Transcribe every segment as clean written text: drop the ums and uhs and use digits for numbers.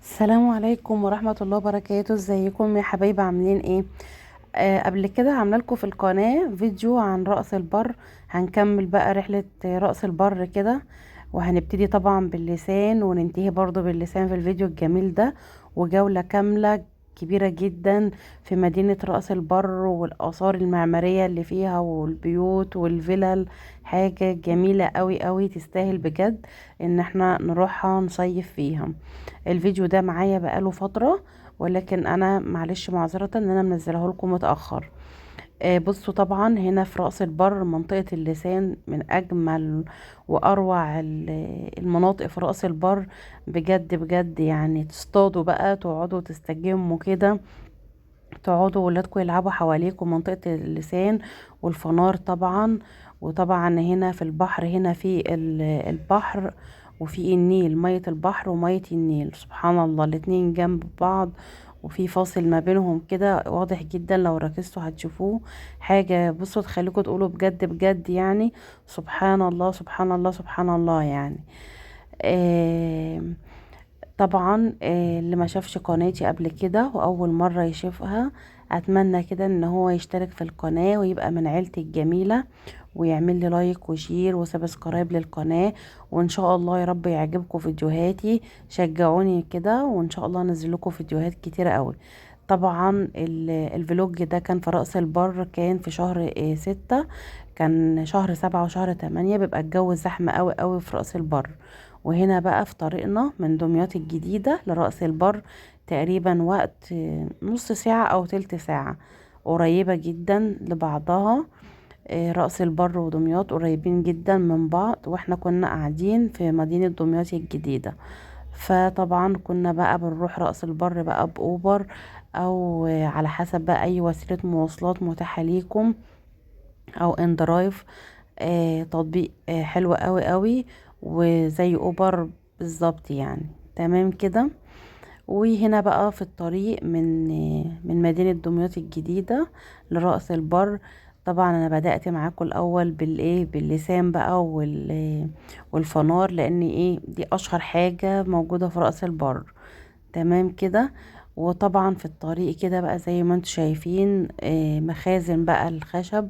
السلام عليكم ورحمة الله وبركاته. ازيكم يا حبايبي؟ عاملين ايه؟ قبل كده عامله لكم في القناة فيديو عن رأس البر. هنكمل بقى رحلة رأس البر كده، وهنبتدي طبعا باللسان وننتهي برضو باللسان في الفيديو الجميل ده. وجولة كاملة كبيرة جدا في مدينة رأس البر والآثار المعمارية اللي فيها والبيوت والفلل. حاجة جميلة قوي قوي، تستاهل بجد ان احنا نروحها نصيف فيها. الفيديو ده معايا بقاله فترة، ولكن انا معلش معذرة ان انا منزله لكم متأخر. بصوا طبعا هنا في رأس البر منطقة اللسان من اجمل واروع المناطق في رأس البر. بجد بجد يعني تصطادوا بقى، تقعدوا تستجموا كده، تقعدوا ولادكم يلعبوا حواليكم منطقة اللسان والفنار طبعا. وطبعا هنا في البحر، هنا في البحر وفي النيل، مية البحر ومية النيل، سبحان الله الاتنين جنب بعض، وفي فاصل ما بينهم كده واضح جدا، لو ركزتوا هتشوفوه. حاجة بصوا تخليكم تقولوا بجد بجد يعني سبحان الله سبحان الله سبحان الله يعني. آه طبعا اللي ما شافش قناتي قبل كده واول مرة يشوفها، اتمنى كده ان هو يشترك في القناة ويبقى من عيلتي الجميلة، ويعمل لي لايك وشير وسبسكرايب للقناة. وان شاء الله يا رب يعجبكم فيديوهاتي، شجعوني كده وان شاء الله انزل لكم فيديوهات كتيرة قوي. طبعا الفلوج ده كان في رأس البر، كان في شهر 6، كان شهر 7 وشهر 8 بيبقى الجو زحمة قوي قوي في رأس البر. وهنا بقى في طريقنا من دمياط الجديدة لرأس البر، تقريبا وقت نص ساعة أو تلت ساعة، قريبة جدا لبعضها. رأس البر ودمياط قريبين جدا من بعض، واحنا كنا قاعدين في مدينة دمياط الجديدة. فطبعا كنا بقى بنروح رأس البر بقى بأوبر، أو على حسب بقى أي وسيلة مواصلات متاحة ليكم، أو ان درايف. تطبيق حلو قوي قوي، وزي اوبر بالظبط يعني. تمام كده. وهنا بقى في الطريق من مدينة دمياط الجديدة لرأس البر. طبعا انا بدأت معاكم الاول بالايه، باللسان بقى والفنار، لان ايه دي اشهر حاجة موجودة في رأس البر. تمام كده. وطبعا في الطريق كده بقى زي ما انتم شايفين مخازن بقى الخشب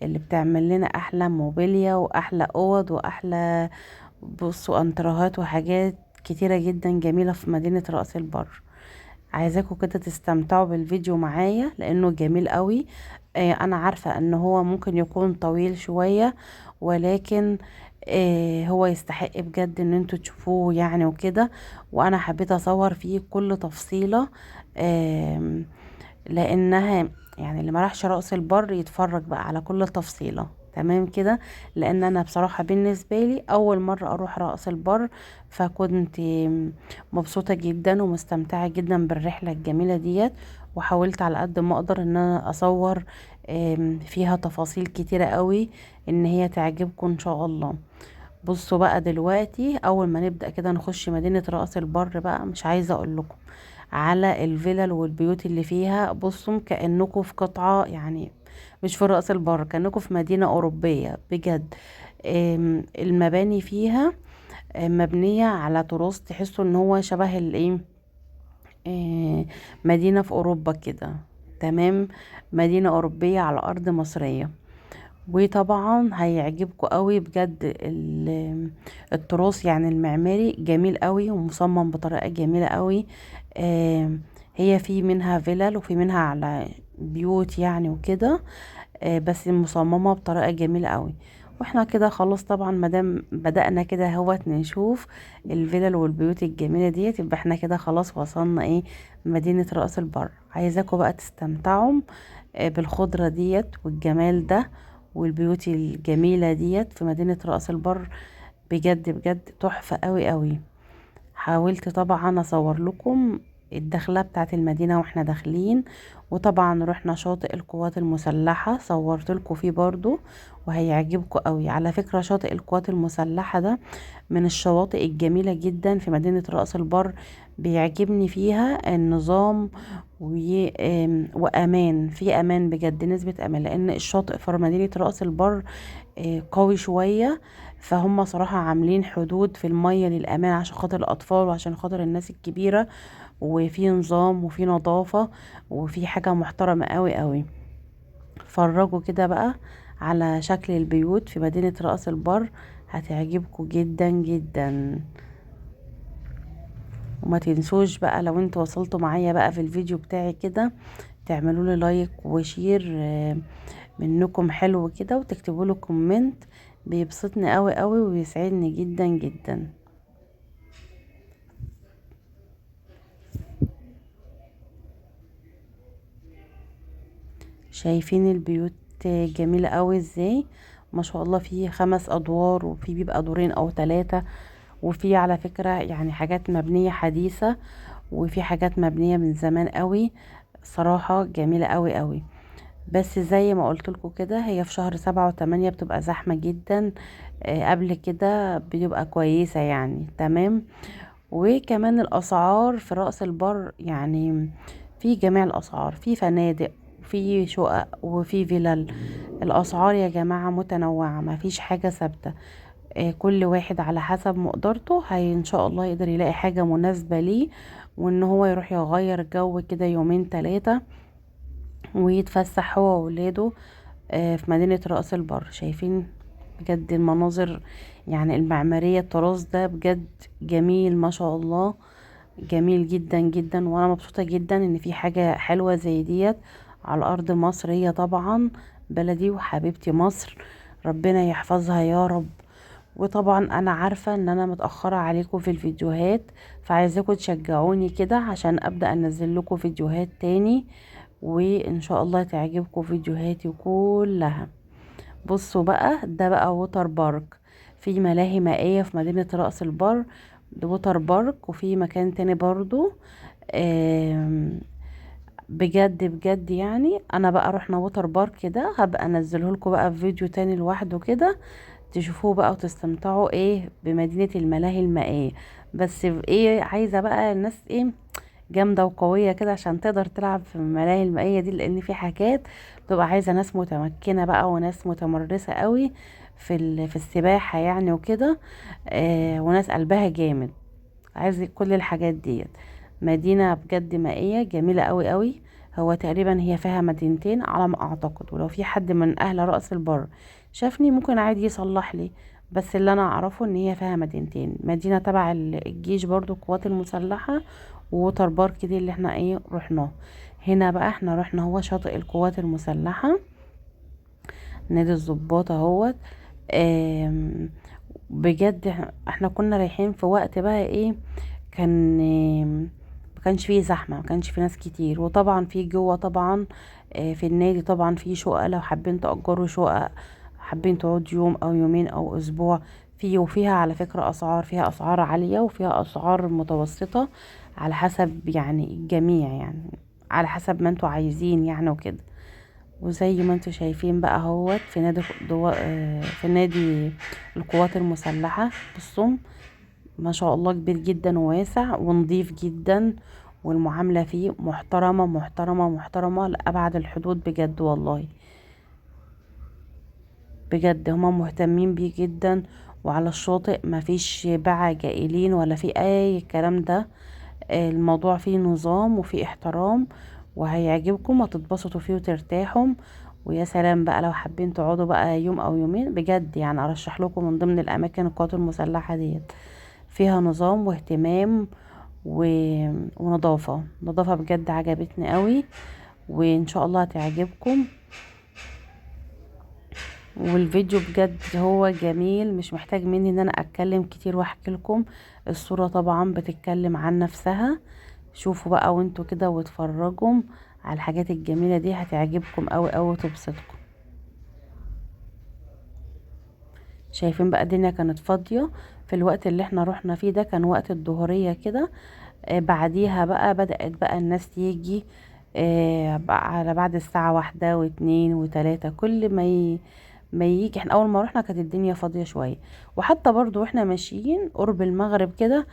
اللي بتعمل لنا احلى موبيليا واحلى اوض واحلى، بصوا، انترهات وحاجات كتيرة جدا جميلة في مدينة رأس البر. عايزاكم كده تستمتعوا بالفيديو معايا لانه جميل قوي. انا عارفة ان هو ممكن يكون طويل شوية، ولكن هو يستحق بجد ان انتوا تشوفوه يعني وكده. وانا حبيت اصور فيه كل تفصيلة، آم، لانها يعني اللي ما راحش رأس البر يتفرج بقى على كل تفصيلة. تمام كده. لان انا بصراحة بالنسبة لي اول مرة اروح رأس البر، فكنت مبسوطة جدا ومستمتعة جدا بالرحلة الجميلة ديت. وحاولت على قد ما اقدر ان انا اصور فيها تفاصيل كتيرة قوي، ان هي تعجبكم ان شاء الله. بصوا بقى دلوقتي اول ما نبدأ كده نخش مدينة رأس البر بقى، مش عايزة اقول لكم على الفلل والبيوت اللي فيها. بصوا كأنكم في قطعة يعني، مش في رأس البر، كأنكم في مدينة أوروبية بجد. المباني فيها مبنية على تراث، تحسوا ان هو شبه الايه، مدينة في أوروبا كده. تمام. مدينة أوروبية على أرض مصرية. وطبعا هيعجبكم قوي بجد التراث يعني المعماري جميل قوي ومصمم بطريقة جميلة قوي. هي في منها فيلل وفي منها على بيوت يعني وكده، بس مصممة بطريقة جميلة قوي. واحنا كده خلاص طبعا مادام بدأنا كده هوت نشوف الفلل والبيوت الجميلة ديت، يبقى احنا كده خلاص وصلنا ايه، مدينة رأس البر. عايزاكم بقى تستمتعوا بالخضرة ديت والجمال ده والبيوت الجميلة ديت في مدينة رأس البر. بجد بجد تحفة قوي قوي. حاولت طبعا اصور لكم الدخلة بتاعت المدينة واحنا داخلين. وطبعا رحنا شاطئ القوات المسلحة، صورت لكم فيه برضو وهيعجبكم قوي. على فكرة شاطئ القوات المسلحة ده من الشواطئ الجميلة جدا في مدينة رأس البر. بيعجبني فيها النظام وأمان، في أمان بجد، نسبة أمان، لأن الشاطئ في مدينة رأس البر قوي شوية. فهم صراحة عاملين حدود في المية للأمان عشان خاطر الأطفال وعشان خاطر الناس الكبيرة، وفي نظام وفي نظافة وفي حاجة محترمة قوي قوي. اتفرجوا كده بقى على شكل البيوت في مدينة رأس البر، هتعجبكم جدا جدا. وما تنسوش بقى لو انتوا وصلتوا معايا بقى في الفيديو بتاعي كده تعملوا لي لايك وشير، منكم حلو كده، وتكتبوا له كومنت، بيبسطني قوي قوي ويسعدني جدا جدا. شايفين البيوت جميلة قوي ازاي؟ ما شاء الله، في 5 ادوار وفي بيبقى دورين او 3، وفي على فكرة يعني حاجات مبنية حديثة وفي حاجات مبنية من زمان قوي. صراحة جميلة قوي قوي. بس زي ما قلت لكم كده، هي في شهر 7 و8 بتبقى زحمة جدا. قبل كده بتبقى كويسة يعني تمام. وكمان الأسعار في رأس البر يعني في جميع الأسعار، في فنادق وفي شقق وفي فيلل. الأسعار يا جماعة متنوعة، ما فيش حاجة ثابتة. كل واحد على حسب مقدرته هي ان شاء الله يقدر يلاقي حاجة مناسبة ليه، وان هو يروح يغير جو كده يومين 3 ويتفسح هو وولاده في مدينة رأس البر. شايفين بجد المناظر، يعني المعمارية، التراث ده بجد جميل ما شاء الله، جميل جدا جدا. وانا مبسوطة جدا ان في حاجة حلوة زي ديت على ارض مصر. هي طبعا بلدي وحبيبتي مصر، ربنا يحفظها يا رب. وطبعا انا عارفة ان انا متأخرة عليكم في الفيديوهات، فعايزاكم تشجعوني كده عشان ابدأ انزل لكم فيديوهات تاني، وان شاء الله تعجبكم فيديوهاتي كلها. بصوا بقى، ده بقى ووتر بارك، في ملاهي مائية في مدينة رأس البر. ده ووتر بارك. وفي مكان تاني برضو، آم، بجد بجد يعني انا بقى رحنا ووتر بارك كده، هبقى انزله لكم بقى في فيديو تاني لوحده كده، تشوفوه بقى وتستمتعوا ايه بمدينة الملاهي المائية. بس ايه، عايزة بقى الناس ايه جامدة وقوية كده عشان تقدر تلعب في الملاهي المائية دي، لان في حاجات بتبقى عايزة ناس متمكنة بقى وناس متمرسة قوي في السباحة يعني وكده. وناس قلبها جامد، عايز كل الحاجات ديت. مدينة بجد مائية جميلة قوي قوي. هو تقريبا هي فيها مدينتين على ما اعتقد، ولو في حد من اهل رأس البر شافني ممكن عادي يصلح لي، بس اللي انا اعرفه ان هي فيها مدينتين، مدينة تبع الجيش برضو القوات المسلحة، ووتر بارك دي اللي احنا ايه رحناه. هنا بقى احنا رحنا هو شاطئ القوات المسلحة، نادي الضباط اهوت. آم، بجد احنا كنا رايحين في وقت بقى ايه، كان ما كانش فيه زحمة، ما كانش فيه ناس كتير. وطبعا في جوه طبعا في النادي طبعا في شقق، لو حابين تأجروا شقق، حابين تقعدوا يوم او يومين او اسبوع، وفيها على فكرة اسعار، فيها اسعار عالية وفيها اسعار متوسطة، على حسب يعني الجميع، يعني على حسب ما انتوا عايزين يعني وكده. وزي ما انتوا شايفين بقى اهوت في نادي في نادي القوات المسلحة. بصوا ما شاء الله كبير جدا وواسع ونظيف جدا، والمعاملة فيه محترمة محترمة محترمة لأبعد الحدود بجد والله. بجد هما مهتمين بيه جدا. وعلى الشاطئ ما فيش باعة جائلين ولا في اي الكلام ده. الموضوع فيه نظام وفيه احترام، وهيعجبكم وتتبسطوا فيه وترتاحوا. ويا سلام بقى لو حابين تقعدوا بقى يوم او يومين، بجد يعني ارشح لكم من ضمن الاماكن القوات المسلحة ديت، فيها نظام واهتمام و... ونظافة، نظافة بجد عجبتني قوي، وان شاء الله هتعجبكم. والفيديو بجد هو جميل، مش محتاج مني ان انا اتكلم كتير واحكي لكم، الصورة طبعا بتتكلم عن نفسها. شوفوا بقى وانتوا كده واتفرجوا على الحاجات الجميلة دي، هتعجبكم قوي قوي وتبسطكم. شايفين بقى الدنيا كانت فاضية في الوقت اللي احنا رحنا فيه ده، كان وقت الظهرية كده. بعديها بقى بدأت بقى الناس تيجي بقى على بعد الساعة 1 و2 و3، كل ما يجي. احنا اول ما رحنا كانت الدنيا فاضية شوية، وحتى برضو واحنا ماشيين قرب المغرب كده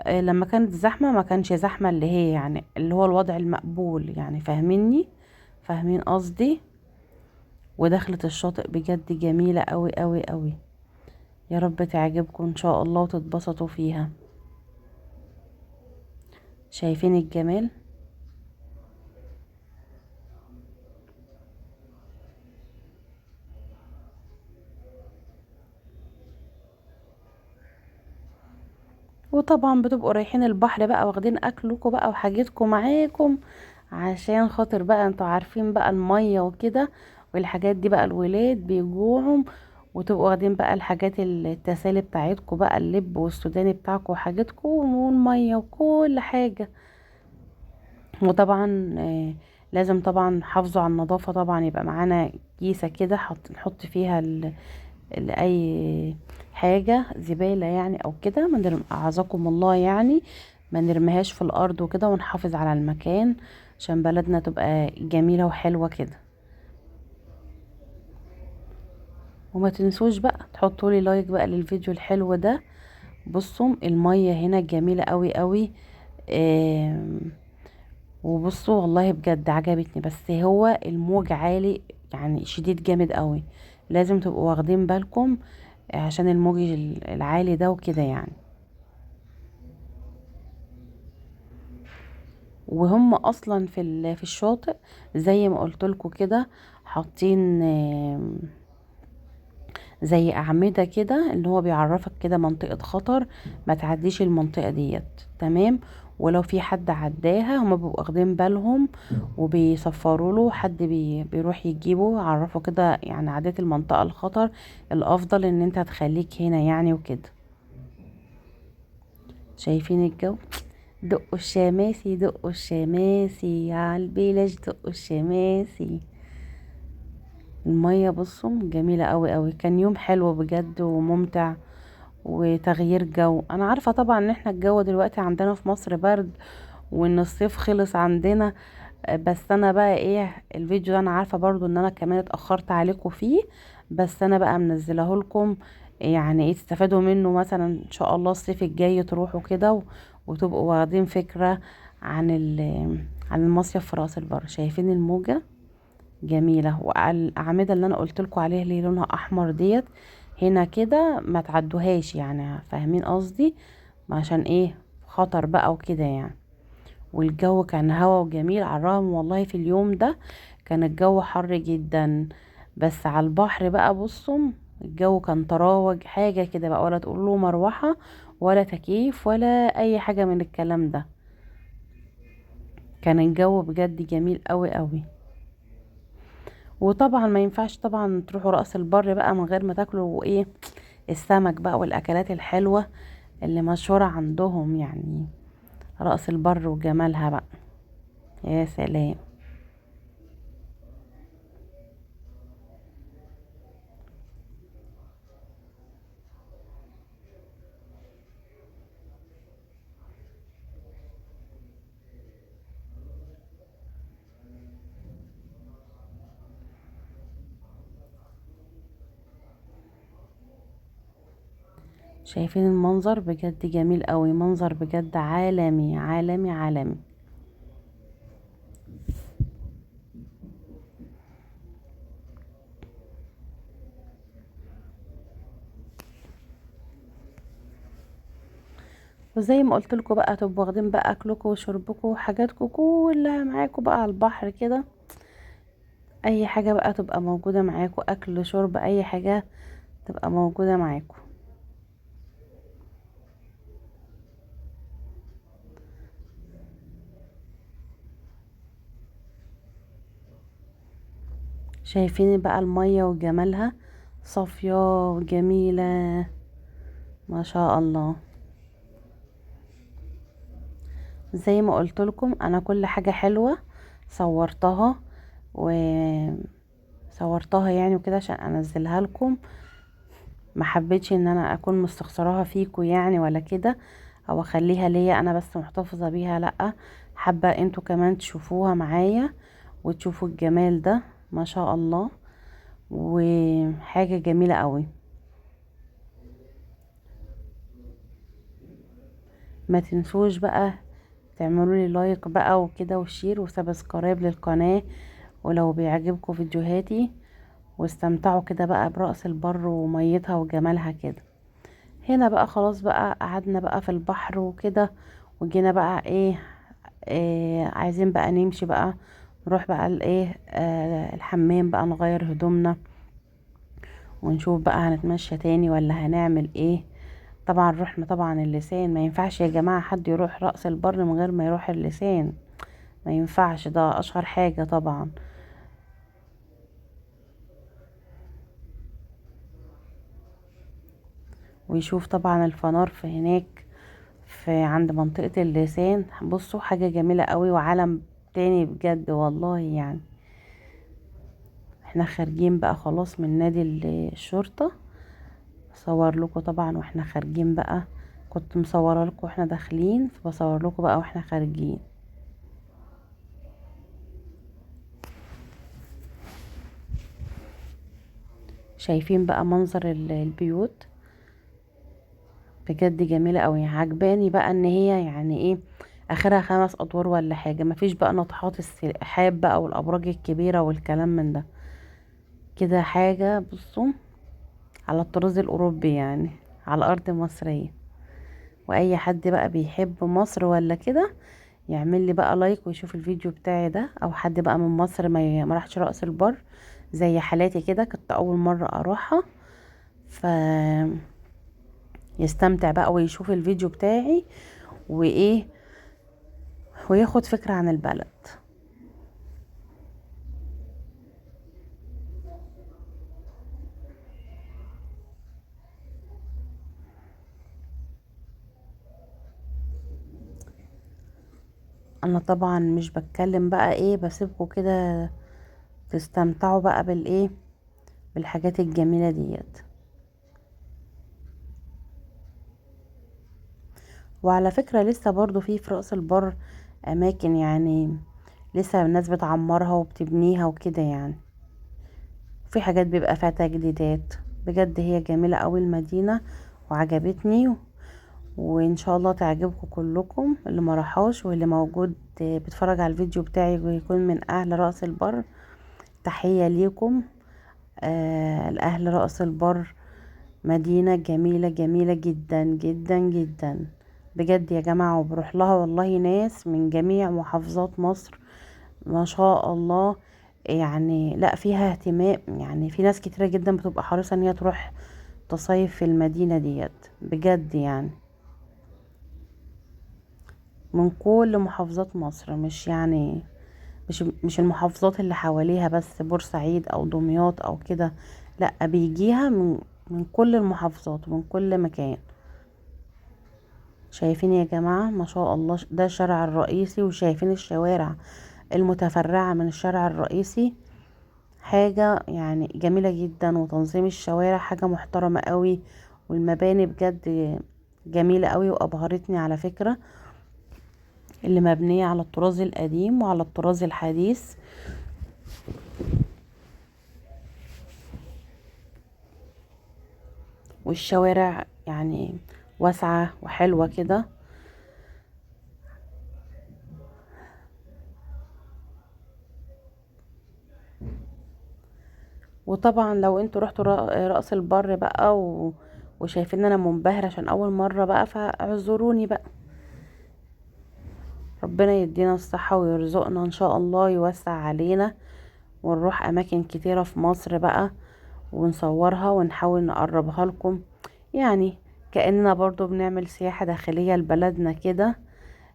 لما كانت زحمة ما كانش زحمة اللي هي يعني اللي هو الوضع المقبول، يعني فاهميني، فاهمين قصدي. ودخلت الشاطئ بجد جميلة قوي قوي قوي. يا رب تعجبكم ان شاء الله وتتبسطوا فيها. شايفين الجمال؟ وطبعا بتبقوا رايحين البحر بقى واخدين اكلكم بقى وحاجتكم معاكم، عشان خاطر بقى انتوا عارفين بقى المية وكده والحاجات دي بقى الولاد بيجوعهم، وتبقوا واخدين بقى الحاجات التسالي بتاعتكم بقى اللب والسوداني بتاعكم وحاجتكم والمية وكل حاجة. وطبعا لازم طبعا حافظوا على النظافة، طبعا يبقى معانا كيسة كده نحط فيها اي حاجة زبالة يعني او كده، اعزكم الله يعني، ما نرميهاش في الارض وكده، ونحافظ على المكان عشان بلدنا تبقى جميلة وحلوة كده. وما تنسوش بقى تحطوا لي لايك بقى للفيديو الحلو ده. بصوا المية هنا جميلة قوي قوي. آم، وبصوا والله بجد عجبتني، بس هو الموج عالي يعني شديد جامد قوي، لازم تبقوا واخدين بالكم عشان الموج العالي ده وكده يعني. وهم اصلا في الشاطئ زي ما قلت لكم كده، حاطين زي اعمده كده اللي هو بيعرفك كده منطقه خطر، ما تعديش المنطقه ديت، تمام. ولو في حد عداها هم بيبقوا واخدين بالهم وبيصفروا له حد بيروح يجيبه، عرفه كده يعني عديت المنطقه الخطر، الافضل ان انت تخليك هنا يعني وكده. شايفين الجو؟ دقوا الشماسي دقوا الشماسي عالبلاش دقوا الشماسي. المية بصوا جميلة قوي قوي، كان يوم حلو بجد وممتع وتغيير جو. انا عارفة طبعا ان احنا الجو دلوقتي عندنا في مصر برد وان الصيف خلص عندنا، بس انا بقى ايه الفيديو ده انا عارفة برضو ان انا كمان اتأخرت عليكم فيه، بس انا بقى منزله لكم يعني ايه تستفادوا منه، مثلا ان شاء الله الصيف الجاي تروحوا كده وتبقوا واخدين فكرة عن عن المصيف في راس البر. شايفين الموجة جميلة، والأعمدة اللي أنا قلت لكم عليها اللي لونها أحمر ديت هنا كده ما تعدوهاش يعني، فاهمين قصدي؟ عشان ايه خطر بقى وكده يعني. والجو كان هوا وجميل على الرغم والله في اليوم ده كان الجو حر جدا، بس على البحر بقى بصوا الجو كان طراوة حاجة كده بقى، ولا تقولوا مروحة ولا تكييف ولا أي حاجة من الكلام ده، كان الجو بجد جميل قوي قوي. وطبعا ما ينفعش طبعا تروحوا رأس البر بقى من غير ما تاكلوا ايه السمك بقى والاكلات الحلوة اللي مشهورة عندهم يعني، رأس البر وجمالها بقى، يا سلام. شايفين المنظر بجد جميل قوي، منظر بجد عالمي عالمي عالمي. وزي ما قلت لكم بقى تبقوا واخدين بقى اكلكم وشربكم وحاجاتكم كلها معاكم بقى على البحر كده، اي حاجة بقى تبقى موجودة معاكم، اكل شرب اي حاجة تبقى موجودة معاكم. شايفين بقى المية وجمالها صافية وجميلة، ما شاء الله. زي ما قلت لكم انا كل حاجة حلوة صورتها وصورتها يعني وكده عشان انزلها لكم، ما حبيتش ان انا اكون مستخسراها فيكم يعني ولا كده، او اخليها ليا انا بس محتفظة بيها، لا، حابة انتوا كمان تشوفوها معايا وتشوفوا الجمال ده، ما شاء الله، وحاجة جميلة قوي. ما تنسوش بقى تعملوا لي لايك بقى وكده وشير وسبسكرايب للقناة، ولو بيعجبكم فيديوهاتي، واستمتعوا كده بقى برأس البر وميتها وجمالها كده. هنا بقى خلاص بقى قعدنا بقى في البحر وكده، وجينا بقى ايه، عايزين بقى نمشي بقى، نروح بقى الايه الحمام بقى، نغير هدومنا ونشوف بقى هنتمشى تاني ولا هنعمل ايه. طبعا رحنا طبعا اللسان، ما ينفعش يا جماعة حد يروح رأس البر من غير ما يروح اللسان، ما ينفعش، ده اشهر حاجة طبعا. ويشوف طبعا الفنار في هناك، في عند منطقة اللسان. بصوا حاجة جميلة قوي وعالم تاني بجد والله يعني. احنا خارجين بقى خلاص من نادي الشرطة، صور لكم طبعا واحنا خارجين بقى، كنت مصوره لكم واحنا داخلين، فبصور لكم بقى واحنا خارجين. شايفين بقى منظر البيوت، بجد جميلة قوي، عجباني بقى ان هي يعني ايه، اخرها 5 ادوار ولا حاجة، مفيش بقى ناطحات السحاب بقى والابراج الكبيرة والكلام من ده، كده حاجة بصوا على الطراز الاوروبي يعني، على ارض مصرية. واي حد بقى بيحب مصر ولا كده يعمل لي بقى لايك ويشوف الفيديو بتاعي ده، او حد بقى من مصر ما راحش رأس البر زي حالاتي كده، كنت اول مرة اروحها، يستمتع بقى ويشوف الفيديو بتاعي وايه، وياخد فكرة عن البلد. انا طبعا مش بتكلم بقى ايه، بسيبكم كده تستمتعوا بقى بالايه، بالحاجات الجميلة ديت. وعلى فكرة لسه برضو في رأس البر اماكن يعني، لسه الناس بتعمرها وبتبنيها وكده يعني، في حاجات بيبقى فيها تجديدات. بجد هي جميلة قوي المدينة وعجبتني، وان شاء الله تعجبكم كلكم اللي ما راحوش، واللي موجود بيتفرج على الفيديو بتاعي ويكون من اهل رأس البر، تحية ليكم. الاهل رأس البر مدينة جميلة جميلة جدا جدا جدا بجد يا جماعة، وبروح لها والله ناس من جميع محافظات مصر، ما شاء الله. يعني لا فيها اهتمام، يعني في ناس كتيرة جدا بتبقى حريصة ان هي تروح تصيف في المدينة ديت بجد يعني، من كل محافظات مصر، مش يعني مش المحافظات اللي حواليها بس، بورسعيد او دمياط او كده، لا بيجيها من كل المحافظات ومن كل مكان. شايفين يا جماعة ما شاء الله، ده الشارع الرئيسي، وشايفين الشوارع المتفرعة من الشارع الرئيسي، حاجة يعني جميلة جدا، وتنظيم الشوارع حاجة محترمة قوي، والمباني بجد جميلة قوي وأبهرتني على فكرة، اللي مبنية على الطراز القديم وعلى الطراز الحديث. والشوارع يعني واسعة وحلوة كده. وطبعا لو انتوا رحتوا رأس البر بقى وشايفين ان انا منبهرة عشان اول مرة بقى، فاعذروني بقى. ربنا يدينا الصحة ويرزقنا ان شاء الله، يوسع علينا ونروح اماكن كتيرة في مصر بقى، ونصورها ونحاول نقربها لكم، يعني كأننا برضو بنعمل سياحة داخلية لبلدنا كده،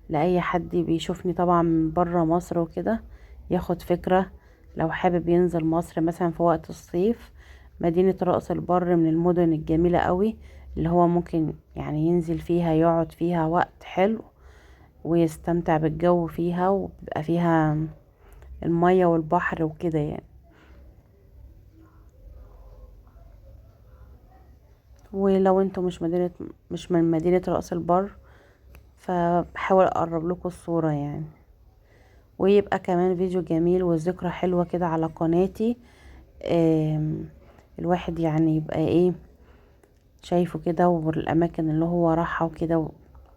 لأي حد بيشوفني طبعا من برا مصر وكده ياخد فكرة. لو حابب ينزل مصر مثلا في وقت الصيف، مدينة رأس البر من المدن الجميلة قوي، اللي هو ممكن يعني ينزل فيها يقعد فيها وقت حلو ويستمتع بالجو فيها، وبيبقى فيها المية والبحر وكده يعني. ولو انتوا مش من مدينة رأس البر، فبحاول اقرب لكم الصورة يعني، ويبقى كمان فيديو جميل وذكرى حلوة كده على قناتي. الواحد يعني يبقى ايه، شايفه كده والاماكن اللي هو راحها وكده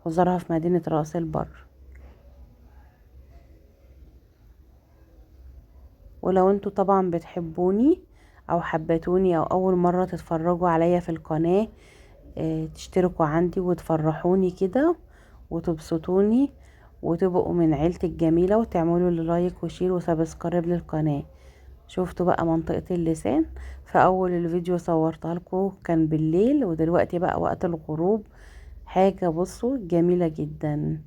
وزارها في مدينة رأس البر. ولو انتوا طبعا بتحبوني او حبيتوني او اول مرة تتفرجوا عليا في القناة، تشتركوا عندي وتفرحوني كده وتبسطوني وتبقوا من عيلتي الجميلة، وتعملوا لي لايك وشير وسبسكرايب للقناة. شفتوا بقى منطقة اللسان؟ في اول الفيديو صورتها لكم كان بالليل، ودلوقتي بقى وقت الغروب. حاجة بصوا جميلة جدا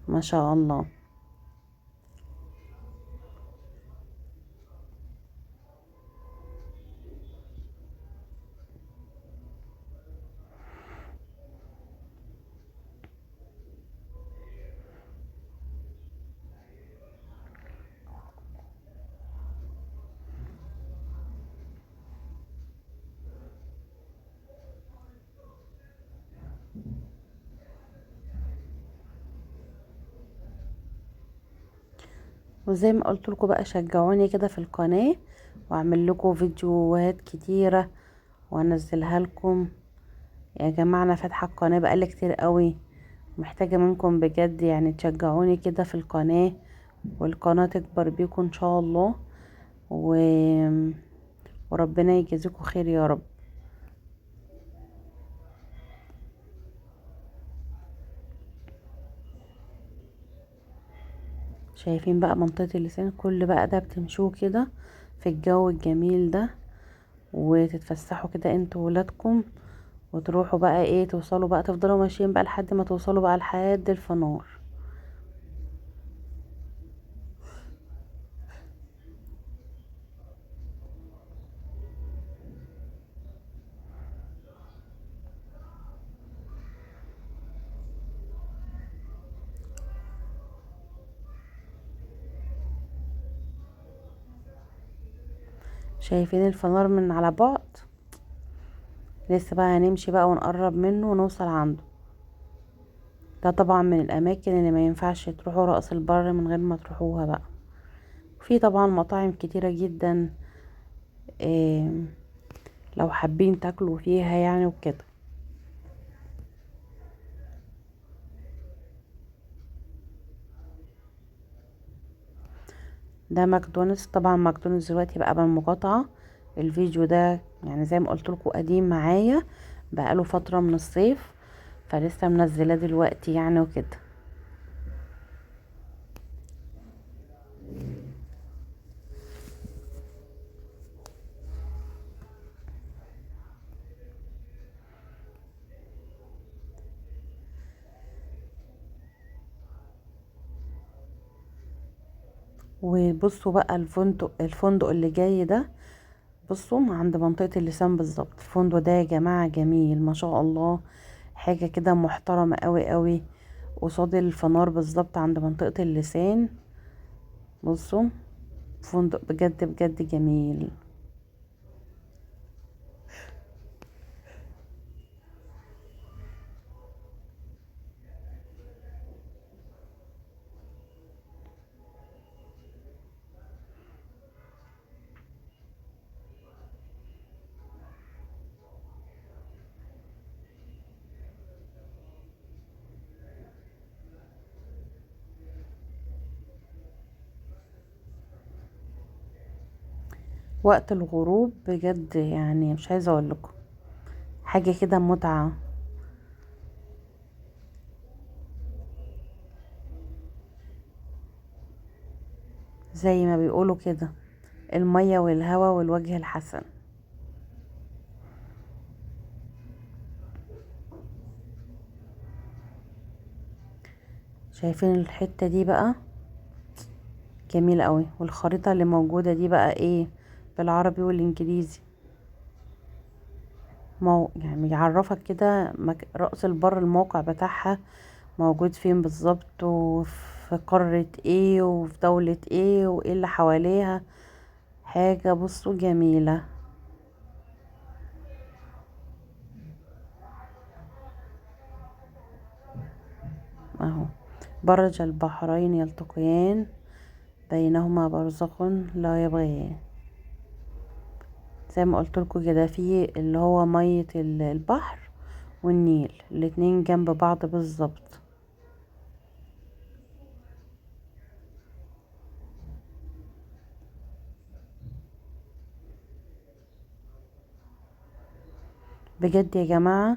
ما شاء الله. وزي ما قلت لكم بقى شجعوني كده في القناة، واعمل لكم فيديوهات كتيرة وانزلها لكم. يا جماعة انا فاتحة القناة بقالي كتير قوي، محتاجة منكم بجد يعني تشجعوني كده في القناة، والقناة تكبر بيكم ان شاء الله. و... وربنا يجازيكم خير يا رب. شايفين بقى منطقة اللسان؟ كل بقى ده بتمشوه كده في الجو الجميل ده، وتتفسحوا كده انتوا وولادكم، وتروحوا بقى ايه توصلوا بقى، تفضلوا ماشيين بقى لحد ما توصلوا بقى لحد الفنار. شايفين الفنار من على بعد؟ لسه بقى هنمشي بقى ونقرب منه ونوصل عنده. ده طبعا من الاماكن اللي ما ينفعش تروحوا رأس البر من غير ما تروحوها بقى. في طبعا مطاعم كتيرة جدا، إيه، لو حابين تاكلوا فيها يعني وكده. ده ماكدونالدز. طبعا ماكدونالدز دلوقتي بقى بالمقاطعة. الفيديو ده يعني زي ما قلت لكم قديم معايا، بقاله فترة من الصيف، فلسه منزلاه دلوقتي يعني وكده. وبصوا بقى الفندق اللي جاي ده، بصوا عند منطقة اللسان بالظبط. الفندق ده يا جماعة جميل ما شاء الله، حاجة كده محترمة قوي قوي، قصاد الفنار بالظبط عند منطقة اللسان. بصوا فندق بجد بجد جميل. وقت الغروب بجد يعني مش عايزة اقول لكم، حاجة كده متعة. زي ما بيقولوا كده، المية والهوا والوجه الحسن. شايفين الحتة دي بقى جميلة قوي، والخريطة اللي موجودة دي بقى ايه، بالعربي والانجليزي. يعني يعرفك كده رأس البر الموقع بتاعها موجود فين بالظبط، وفي قارة ايه، وفي دولة ايه، وايه اللي حواليها. حاجة بصوا جميلة. اهو، برج البحرين يلتقيان بينهما برزخ لا يبغيان. زي ما قلت لكم كده، في اللي هو مية البحر والنيل الاتنين جنب بعض بالظبط. بجد يا جماعة،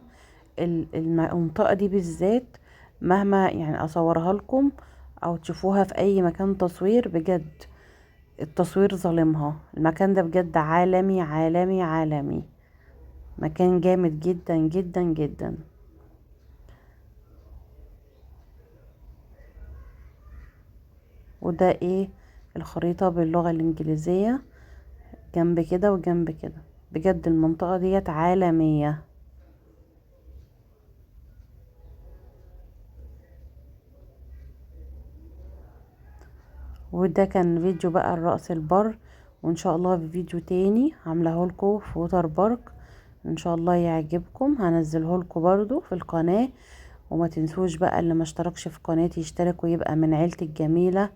المنطقة دي بالذات مهما يعني اصورها لكم او تشوفوها في اي مكان تصوير، بجد التصوير ظالمها. المكان ده بجد عالمي عالمي عالمي، مكان جامد جدا جدا جدا. وده ايه، الخريطة باللغة الانجليزية جنب كده وجنب كده. بجد المنطقة ديت عالمية. وده كان فيديو بقى الرأس البر، وان شاء الله في فيديو تاني عامله لكم في ووتر بارك ان شاء الله يعجبكم، هنزله لكم برضو في القناة. وما تنسوش بقى اللي ما اشتركش في قناتي يشترك ويبقى من عيلتي الجميلة،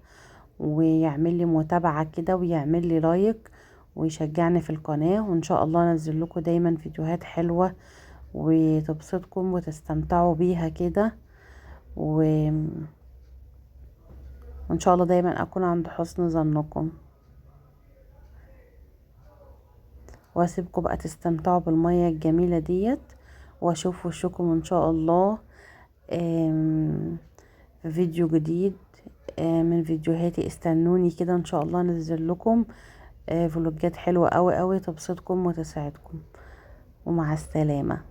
ويعمل لي متابعة كده ويعمل لي لايك ويشجعني في القناة. وان شاء الله انزل لكم دايما فيديوهات حلوة وتبسطكم وتستمتعوا بيها كده وان شاء الله دايما اكون عند حسن ظنكم. واسيبكم بقى تستمتعوا بالمية الجميلة ديت، واشوف وشكم ان شاء الله في فيديو جديد من فيديوهاتي. استنوني كده ان شاء الله انزل لكم فلوجات حلوة قوي قوي تبسطكم وتسعدكم. ومع السلامة.